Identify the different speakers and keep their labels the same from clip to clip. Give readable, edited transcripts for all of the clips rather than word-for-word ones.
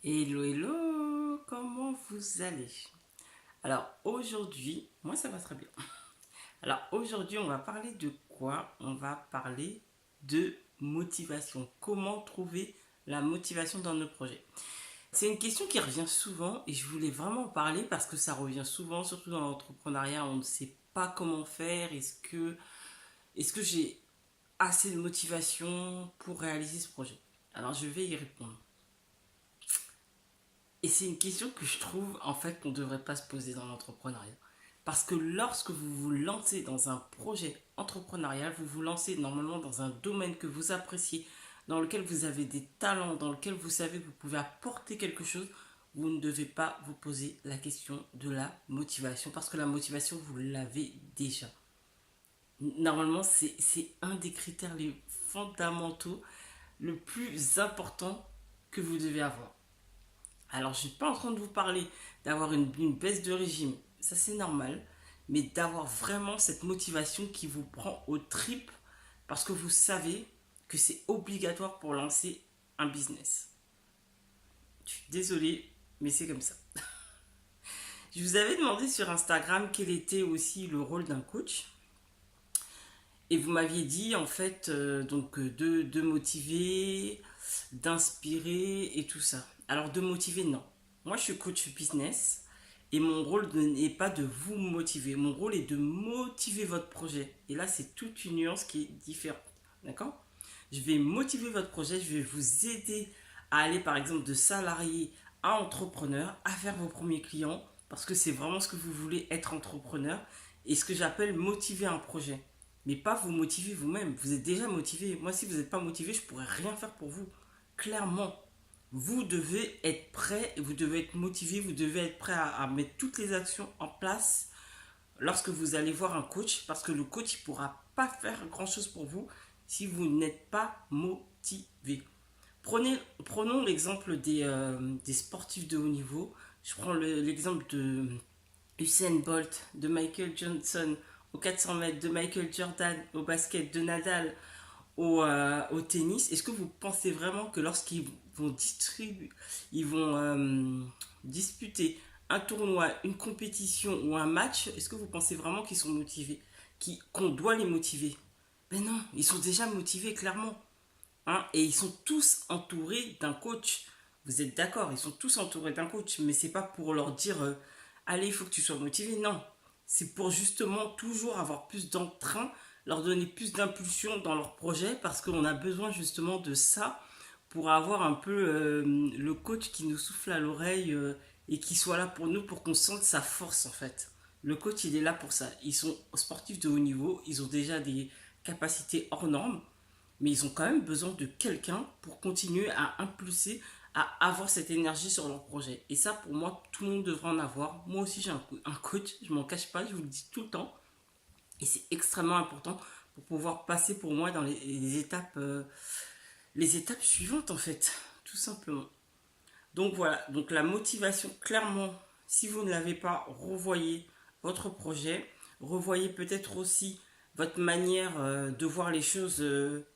Speaker 1: Hello, hello, comment vous allez? Alors aujourd'hui, moi ça va très bien. Alors aujourd'hui, on va parler de quoi? On va parler de motivation. Comment trouver la motivation dans nos projets? C'est une question qui revient souvent et je voulais vraiment en parler parce que ça revient souvent, surtout dans l'entrepreneuriat. On ne sait pas comment faire. Est-ce que j'ai assez de motivation pour réaliser ce projet? Alors je vais y répondre. Et c'est une question que je trouve en fait qu'on ne devrait pas se poser dans l'entrepreneuriat. Parce que lorsque vous vous lancez dans un projet entrepreneurial, vous vous lancez normalement dans un domaine que vous appréciez, dans lequel vous avez des talents, dans lequel vous savez que vous pouvez apporter quelque chose, vous ne devez pas vous poser la question de la motivation. Parce que la motivation, vous l'avez déjà. Normalement, c'est un des critères les fondamentaux, le plus important que vous devez avoir. Alors, je ne suis pas en train de vous parler d'avoir une baisse de régime, ça c'est normal, mais d'avoir vraiment cette motivation qui vous prend aux tripes parce que vous savez que c'est obligatoire pour lancer un business. Je suis désolée, mais c'est comme ça. Je vous avais demandé sur Instagram quel était aussi le rôle d'un coach. Et vous m'aviez dit en fait de motiver, d'inspirer et tout ça. Alors de motiver, non. Moi je suis coach business et mon rôle n'est pas de vous motiver. Mon rôle est de motiver votre projet. Et là c'est toute une nuance qui est différente. D'accord? Je vais motiver votre projet, je vais vous aider à aller par exemple de salarié à entrepreneur, à faire vos premiers clients, parce que c'est vraiment ce que vous voulez être entrepreneur, et ce que j'appelle motiver un projet. Mais pas vous motiver vous-même, vous êtes déjà motivé. Moi si vous n'êtes pas motivé, je ne pourrais rien faire pour vous. Clairement, vous devez être prêt, vous devez être motivé, vous devez être prêt à mettre toutes les actions en place lorsque vous allez voir un coach, parce que le coach ne pourra pas faire grand-chose pour vous si vous n'êtes pas motivé. Prenons l'exemple des sportifs de haut niveau. Je prends l'exemple de Usain Bolt, de Michael Johnson au 400 mètres, de Michael Jordan au basket, de Nadal au tennis. Est-ce que vous pensez vraiment que lorsqu'ils vont ils vont disputer un tournoi, une compétition ou un match, est-ce que vous pensez vraiment qu'ils sont motivés, qu'on doit les motiver? Ben non, ils sont déjà motivés clairement. Hein, et ils sont tous entourés d'un coach. Vous êtes d'accord, ils sont tous entourés d'un coach, mais c'est pas pour leur dire allez, il faut que tu sois motivé. Non, c'est pour justement toujours avoir plus d'entrain, leur donner plus d'impulsion dans leur projet, parce qu'on a besoin justement de ça pour avoir un peu le coach qui nous souffle à l'oreille et qui soit là pour nous, pour qu'on sente sa force en fait. Le coach, il est là pour ça. Ils sont sportifs de haut niveau, ils ont déjà des capacités hors normes, mais ils ont quand même besoin de quelqu'un pour continuer à impulser, à avoir cette énergie sur leur projet. Et ça, pour moi, tout le monde devrait en avoir. Moi aussi, j'ai un coach, je m'en cache pas, je vous le dis tout le temps. Et c'est extrêmement important pour pouvoir passer pour moi dans les étapes suivantes, en fait, tout simplement. Donc voilà, donc la motivation, clairement, si vous ne l'avez pas, revoyez votre projet, revoyez peut-être aussi votre manière de voir les choses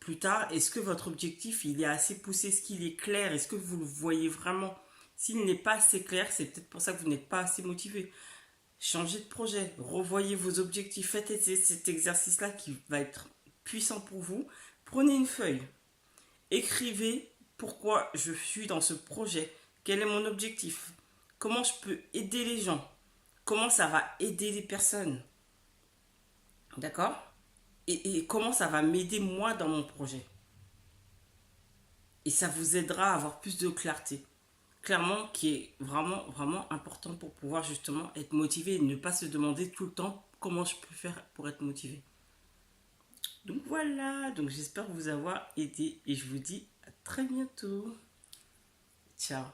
Speaker 1: plus tard. Est-ce que votre objectif, il est assez poussé? Est-ce qu'il est clair? Est-ce que vous le voyez vraiment? S'il n'est pas assez clair, c'est peut-être pour ça que vous n'êtes pas assez motivé. Changez de projet, revoyez vos objectifs, faites cet exercice-là qui va être puissant pour vous. Prenez une feuille, écrivez pourquoi je suis dans ce projet, quel est mon objectif, comment je peux aider les gens, comment ça va aider les personnes, d'accord? Et comment ça va m'aider moi dans mon projet. Et ça vous aidera à avoir plus de clarté. Clairement, qui est vraiment, vraiment important pour pouvoir justement être motivé et ne pas se demander tout le temps comment je peux faire pour être motivé. Donc voilà, donc j'espère vous avoir aidé et je vous dis à très bientôt. Ciao.